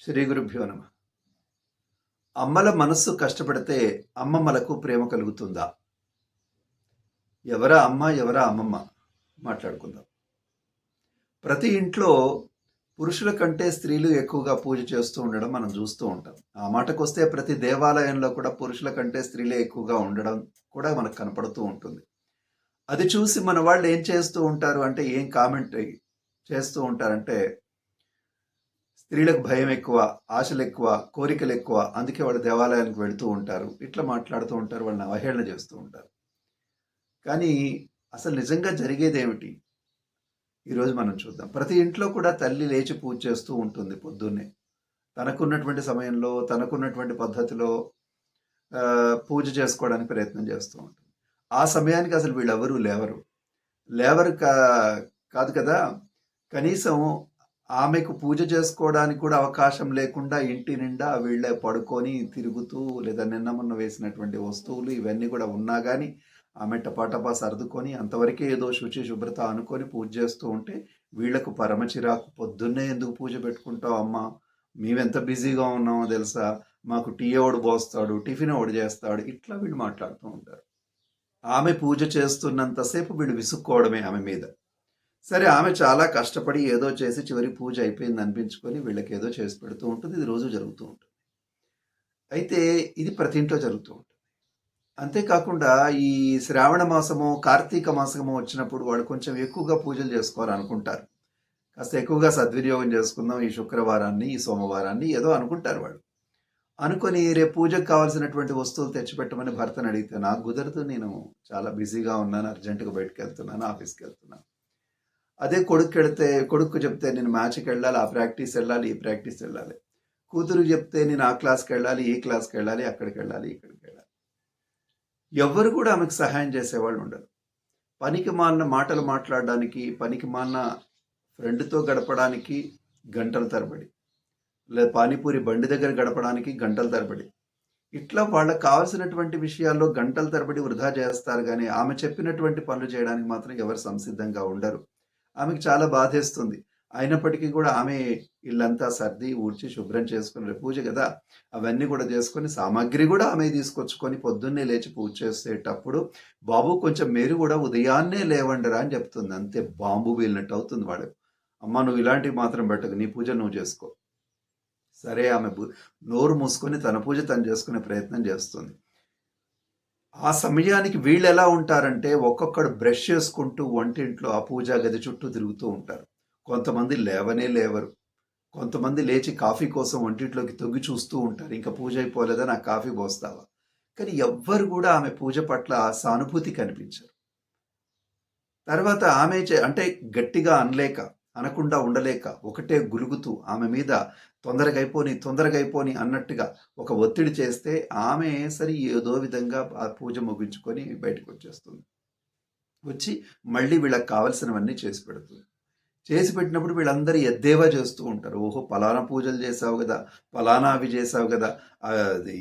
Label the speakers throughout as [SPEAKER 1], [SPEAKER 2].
[SPEAKER 1] శ్రీ గురుభ్యో నమ. అమ్మల మనస్సు కష్టపడితే అమ్మమ్మలకు ప్రేమ కలుగుతుందా? ఎవరా అమ్మ ఎవరా అమ్మమ్మ మాట్లాడుకుందాం. ప్రతి ఇంట్లో పురుషుల కంటే స్త్రీలు ఎక్కువగా పూజ చేస్తూ ఉండడం మనం చూస్తూ ఉంటాం. ఆ మాటకొస్తే ప్రతి దేవాలయంలో కూడా పురుషుల కంటే స్త్రీలే ఎక్కువగా ఉండడం కూడా మనకు కనపడుతూ ఉంటుంది. అది చూసి మన వాళ్ళు ఏం చేస్తూ ఉంటారు అంటే, ఏం కామెంట్ చేస్తూ ఉంటారంటే, స్త్రీలకు భయం ఎక్కువ, ఆశలు ఎక్కువ, కోరికలు ఎక్కువ, అందుకే వాళ్ళు దేవాలయానికి వెళుతూ ఉంటారు, ఇట్లా మాట్లాడుతూ ఉంటారు, వాళ్ళని అవహేళన చేస్తూ ఉంటారు. కానీ అసలు నిజంగా జరిగేదేమిటి ఈరోజు మనం చూద్దాం. ప్రతి ఇంట్లో కూడా తల్లి లేచి పూజ చేస్తూ ఉంటుంది పొద్దున్నే. తనకున్నటువంటి సమయంలో, తనకున్నటువంటి పద్ధతిలో పూజ చేసుకోవడానికి ప్రయత్నం చేస్తూ ఉంటుంది. ఆ సమయానికి అసలు వీళ్ళెవరూ లేవరు. లేవరు కాదు కదా, కనీసం ఆమెకు పూజ చేసుకోవడానికి కూడా అవకాశం లేకుండా ఇంటి నిండా వీళ్ళే పడుకొని తిరుగుతూ, లేదా నిన్న మొన్న వేసినటువంటి వస్తువులు ఇవన్నీ కూడా ఉన్నా కానీ ఆమె టపాటపా సర్దుకొని అంతవరకే ఏదో శుచి శుభ్రత అనుకొని పూజ చేస్తూ ఉంటే, వీళ్లకు పరమ చిరాకు. పొద్దున్నే ఎందుకు పూజ పెట్టుకుంటావు అమ్మా, మేమెంత బిజీగా ఉన్నామో తెలుసా, మాకు టీ ఎవడు పోస్తాడు, టిఫిన్ ఎవడు చేస్తాడు, ఇట్లా వీళ్ళు మాట్లాడుతూ ఉంటారు. ఆమె పూజ చేస్తున్నంతసేపు వీళ్ళు విసుక్కోవడమే ఆమె మీద. సరే, ఆమె చాలా కష్టపడి ఏదో చేసి చివరి పూజ అయిపోయింది అనిపించుకొని వీళ్ళకి ఏదో చేసి పెడుతూ ఉంటుంది. ఇది రోజు జరుగుతూ ఉంటుంది. అయితే ఇది ప్రతి ఇంట్లో జరుగుతూ ఉంటుంది. అంతేకాకుండా ఈ శ్రావణ మాసము, కార్తీక మాసము వచ్చినప్పుడు వాళ్ళు కొంచెం ఎక్కువగా పూజలు చేసుకోవాలనుకుంటారు. కాస్త ఎక్కువగా సద్వినియోగం చేసుకుందాం ఈ శుక్రవారాన్ని, ఈ సోమవారాన్ని, ఏదో అనుకుంటారు వాళ్ళు. అనుకొని రేపు పూజకు కావాల్సినటువంటి వస్తువులు తెచ్చిపెట్టమని భర్తను అడిగితే, నాకు కుదరదు, నేను చాలా బిజీగా ఉన్నాను, అర్జెంటుగా బయటకు వెళ్తున్నాను, ఆఫీస్కి వెళ్తున్నాను. అదే కొడుకు చెప్తే, నేను మ్యాచ్కి వెళ్ళాలి, ఆ ప్రాక్టీస్ వెళ్ళాలి, ఈ ప్రాక్టీస్ వెళ్ళాలి. కూతురు చెప్తే, నేను ఆ క్లాస్కి వెళ్ళాలి, ఈ క్లాస్కి వెళ్ళాలి, అక్కడికి వెళ్ళాలి, ఇక్కడికి వెళ్ళాలి. ఎవ్వరు కూడా ఆమెకు సహాయం చేసేవాళ్ళు ఉండరు. పనికి మాలిన మాటలు మాట్లాడడానికి, పనికి మాలిన ఫ్రెండ్తో గడపడానికి గంటల తరబడి, లేదా పానీపూరి బండి దగ్గర గడపడానికి గంటల తరబడి, ఇట్లా వాళ్ళకు కావాల్సినటువంటి విషయాల్లో గంటల తరబడి వృధా చేస్తారు. కానీ ఆమె చెప్పినటువంటి పనులు చేయడానికి మాత్రం ఎవరు సంసిద్ధంగా ఉండరు. ఆమెకు చాలా బాధేస్తుంది. అయినప్పటికీ కూడా ఆమె ఇల్లంతా సర్ది ఊడ్చి శుభ్రం చేసుకుని, పూజ కదా, అవన్నీ కూడా చేసుకొని సామాగ్రి కూడా ఆమె తీసుకొచ్చుకొని పొద్దున్నే లేచి పూజ చేసేటప్పుడు, బాబు కొంచెం మీరు కూడా ఉదయాన్నే లేవండిరా అని చెప్తుంది. అంతే, బాంబు వీలినట్టు అవుతుంది వాడు. అమ్మ, నువ్వు ఇలాంటివి మాత్రం పెట్టకు, నీ పూజ నువ్వు చేసుకో. సరే, ఆమె నోరు మూసుకొని తన పూజ తను చేసుకునే ప్రయత్నం చేస్తుంది. ఆ సమయానికి వీళ్ళు ఎలా ఉంటారంటే, ఒక్కొక్కడు బ్రష్ చేసుకుంటూ వంటింట్లో ఆ పూజా గది చుట్టూ తిరుగుతూ ఉంటారు. కొంతమంది లేవనే లేవరు. కొంతమంది లేచి కాఫీ కోసం వంటింట్లోకి తొంగి చూస్తూ ఉంటారు. ఇంకా పూజ అయిపోలేదా, నాకు కాఫీ పోస్తావా. కానీ ఎవ్వరు కూడా ఆమె పూజ పట్ల సానుభూతి కనిపించరు. తర్వాత ఆమె అంటే గట్టిగా అనకుండా ఉండలేక ఒకటే గులుగుతూ ఆమె మీద తొందరగా అయిపోని అన్నట్టుగా ఒక ఒత్తిడి చేస్తే, ఆమె సరి ఏదో విధంగా ఆ పూజ ముగించుకొని బయటకు వచ్చేస్తుంది. వచ్చి మళ్ళీ వీళ్ళకి కావలసినవన్నీ చేసి పెడుతుంది. చేసి పెట్టినప్పుడు వీళ్ళందరూ ఎద్దేవా చేస్తూ ఉంటారు. ఓహో, పలానా పూజలు చేసావు కదా, పలానా అవి చేసావు కదా,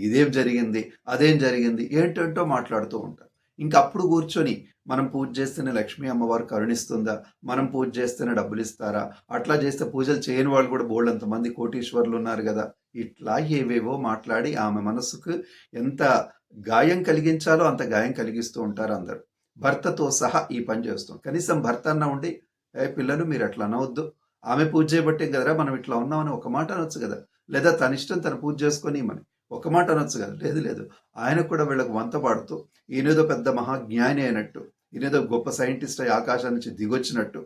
[SPEAKER 1] ఇదేం జరిగింది, అదేం జరిగింది, ఏంటంటో మాట్లాడుతూ ఉంటారు. ఇంకా అప్పుడు కూర్చొని, మనం పూజ చేస్తేనే లక్ష్మీ అమ్మవారు కరుణిస్తుందా, మనం పూజ చేస్తేనే డబ్బులు ఇస్తారా, అట్లా చేస్తే పూజలు చేయని వాళ్ళు కూడా బోల్డంతమంది కోటీశ్వరులు ఉన్నారు కదా, ఇట్లా ఏవేవో మాట్లాడి ఆమె మనసుకు ఎంత గాయం కలిగించాలో అంత గాయం కలిగిస్తూ ఉంటారు అందరు. భర్తతో సహా ఈ పని చేస్తాం. కనీసం భర్త అన్న ఉండి, పిల్లలు మీరు అట్లా అనవద్దు, ఆమె పూజ చేయబట్టే కదరా మనం ఇట్లా ఉన్నామని ఒక మాట అనొచ్చు కదా, లేదా తన ఇష్టం తను పూజ చేసుకొని మని ఒక మాట అనొచ్చు కదా. లేదు, ఆయన కూడా వీళ్ళకు వంత పాడుతూ, ఈయనేదో పెద్ద మహాజ్ఞాని అయినట్టు, ఈయనేదో గొప్ప సైంటిస్ట్ అయి ఆకాశం నుంచి దిగొచ్చినట్టు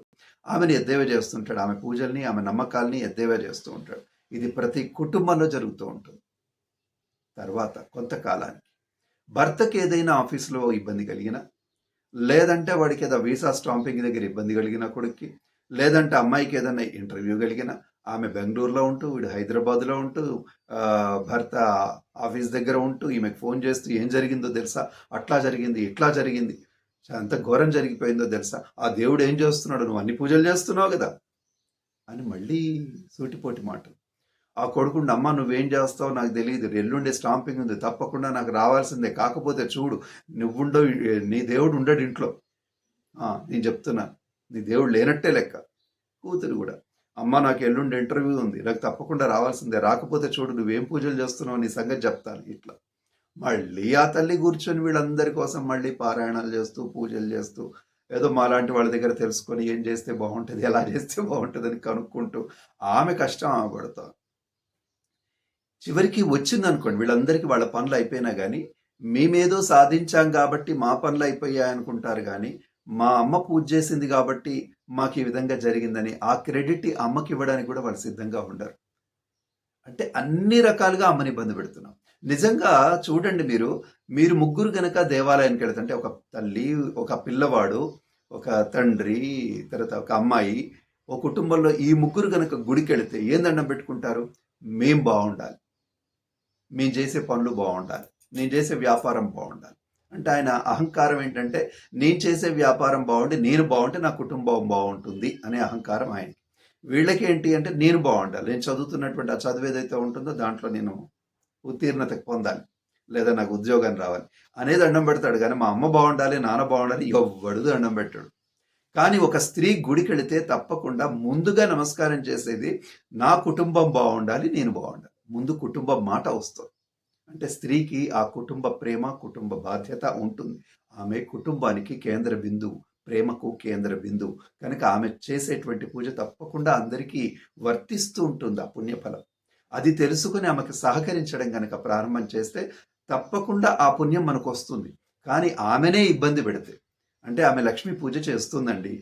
[SPEAKER 1] ఆమెను ఎద్దేవా చేస్తుంటాడు. ఆమె పూజల్ని, ఆమె నమ్మకాల్ని ఎద్దేవా చేస్తూ ఉంటాడు. ఇది ప్రతి కుటుంబంలో జరుగుతూ ఉంటుంది. తర్వాత కొంతకాలానికి భర్తకి ఏదైనా ఆఫీస్లో ఇబ్బంది కలిగినా, లేదంటే వాడికి ఏదో వీసా స్టాంపింగ్ దగ్గర ఇబ్బంది కలిగిన కొడుక్కి, లేదంటే అమ్మాయికి ఏదైనా ఇంటర్వ్యూ కలిగిన, ఆమె బెంగళూరులో ఉంటూ వీడు హైదరాబాద్లో ఉంటూ, భర్త ఆఫీస్ దగ్గర ఉంటూ ఈమెకు ఫోన్ చేస్తూ, ఏం జరిగిందో తెలుసా, అట్లా జరిగింది, ఇట్లా జరిగింది, ఎంత ఘోరం జరిగిపోయిందో తెలుసా, ఆ దేవుడు ఏం చేస్తున్నాడు, నువ్వు అన్ని పూజలు చేస్తున్నావు కదా అని మళ్ళీ సూటిపోటి మాటలు. ఆ కొడుకుండి, అమ్మ నువ్వేం చేస్తావో నాకు తెలియదు, ఎల్లుండే స్టాంపింగ్ ఉంది, తప్పకుండా నాకు రావాల్సిందే, కాకపోతే చూడు, నువ్వుండవు, నీ దేవుడు ఉండడు ఇంట్లో, నేను చెప్తున్నా, నీ దేవుడు లేనట్టే లెక్క. కూతురు కూడా, అమ్మ నాకు ఎల్లుండి ఇంటర్వ్యూ ఉంది, నాకు తప్పకుండా రావాల్సిందే, రాకపోతే చూడు నువ్వేం పూజలు చేస్తున్నావు నీ సంగతి చెప్తాను ఇట్లా. మళ్ళీ ఆ తల్లి కూర్చొని వీళ్ళందరి కోసం మళ్ళీ పారాయణాలు చేస్తూ పూజలు చేస్తూ ఏదో మాలాంటి వాళ్ళ దగ్గర తెలుసుకొని ఏం చేస్తే బాగుంటుంది, ఎలా చేస్తే బాగుంటుంది అని కనుక్కుంటూ ఆమె కష్టం ఆమె పడతాం. చివరికి వచ్చిందనుకోండి, వీళ్ళందరికీ వాళ్ళ పనులు అయిపోయినా కానీ మేమేదో సాధించాం కాబట్టి మా పనులు అయిపోయాయి అనుకుంటారు కానీ మా అమ్మ పూజ చేసింది కాబట్టి మాకు ఈ విధంగా జరిగిందని ఆ క్రెడిట్ అమ్మకి ఇవ్వడానికి కూడా వాళ్ళు సిద్ధంగా ఉండరు. అంటే అన్ని రకాలుగా అమ్మని ఇబ్బంది పెడుతున్నాం. నిజంగా చూడండి, మీరు ముగ్గురు గనక దేవాలయానికి వెళ్తుంటే, ఒక తల్లి, ఒక పిల్లవాడు, ఒక తండ్రి, తర్వాత ఒక అమ్మాయి, ఒక కుటుంబంలో ఈ ముగ్గురు గనక గుడికి వెళితే ఏం దండం పెట్టుకుంటారు? మేం బాగుండాలి, మేము చేసే పనులు బాగుండాలి, నేను చేసే వ్యాపారం బాగుండాలి. అంటే ఆయన అహంకారం ఏంటంటే నేను చేసే వ్యాపారం బాగుండి నేను బాగుంటే నా కుటుంబం బాగుంటుంది అనే అహంకారం ఆయనకి. వీళ్ళకి ఏంటి అంటే నేను బాగుండాలి, నేను చదువుతున్నటువంటి ఆ చదువు ఏదైతే ఉంటుందో దాంట్లో నేను ఉత్తీర్ణత పొందాలి, లేదా నాకు ఉద్యోగం రావాలి అనేది దండం పెడతాడు. కానీ మా అమ్మ బాగుండాలి, నాన్న బాగుండాలి ఎవ్వడు దండం పెట్టాడు. కానీ ఒక స్త్రీ గుడికి వెళితే తప్పకుండా ముందుగా నమస్కారం చేసేది నా కుటుంబం బాగుండాలి, నేను బాగుండాలి. ముందు కుటుంబం మాట వస్తుంది. అంటే స్త్రీకి ఆ కుటుంబ ప్రేమ, కుటుంబ బాధ్యత ఉంటుంది. ఆమె కుటుంబానికి కేంద్ర బిందువు, ప్రేమకు కేంద్ర బిందువు. కనుక ఆమె చేసేటువంటి పూజ తప్పకుండా అందరికీ వర్తిస్తూ ఉంటుంది ఆ పుణ్యఫలం. అది తెలుసుకుని ఆమెకు సహకరించడం కనుక ప్రారంభం చేస్తే తప్పకుండా ఆ పుణ్యం మనకు వస్తుంది. కానీ ఆమెనే ఇబ్బంది పెడితే, అంటే ఆమె లక్ష్మీ పూజ చేస్తుందండి,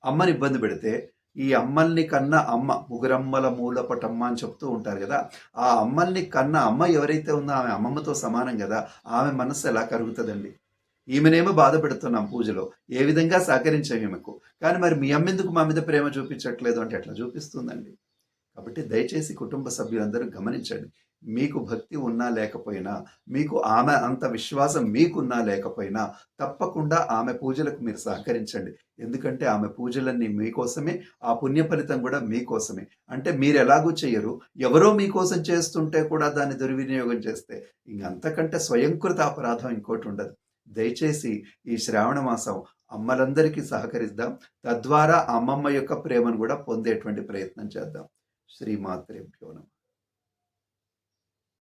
[SPEAKER 1] అమ్మని ఇబ్బంది పెడితే, ఈ అమ్మల్ని కన్న అమ్మ ముగురమ్మల మూలపటమ్మ అని చెప్తూ ఉంటారు కదా, ఆ అమ్మల్ని కన్న అమ్మ ఎవరైతే ఉందో ఆమె అమ్మమ్మతో సమానం కదా, ఆమె మనస్సు ఎలా కరుగుతుందండి? ఈమెనేమో బాధ పెడుతున్నాం పూజలో, ఏ విధంగా సహకరించాం ఈమెకు, కానీ మరి మీ అమ్మ ఎందుకు మా మీద ప్రేమ చూపించట్లేదు అంటే ఎట్లా చూపిస్తుందండి? కాబట్టి దయచేసి కుటుంబ సభ్యులందరూ గమనించండి. మీకు భక్తి ఉన్నా లేకపోయినా, మీకు ఆమె అంత విశ్వాసం మీకున్నా లేకపోయినా తప్పకుండా ఆమె పూజలకు మీరు సహకరించండి. ఎందుకంటే ఆమె పూజలన్నీ మీకోసమే, ఆ పుణ్య ఫలితం కూడా మీకోసమే. అంటే మీరు ఎలాగూ చెయ్యరు, ఎవరో మీకోసం చేస్తుంటే కూడా దాన్ని దుర్వినియోగం చేస్తే ఇంకంతకంటే స్వయంకృత అపరాధం ఇంకోటి ఉండదు. దయచేసి ఈ శ్రావణ మాసం అమ్మలందరికీ సహకరిద్దాం. తద్వారా అమ్మమ్మ యొక్క ప్రేమను కూడా పొందేటువంటి ప్రయత్నం చేద్దాం. శ్రీమాత్రేభ్యో నమః.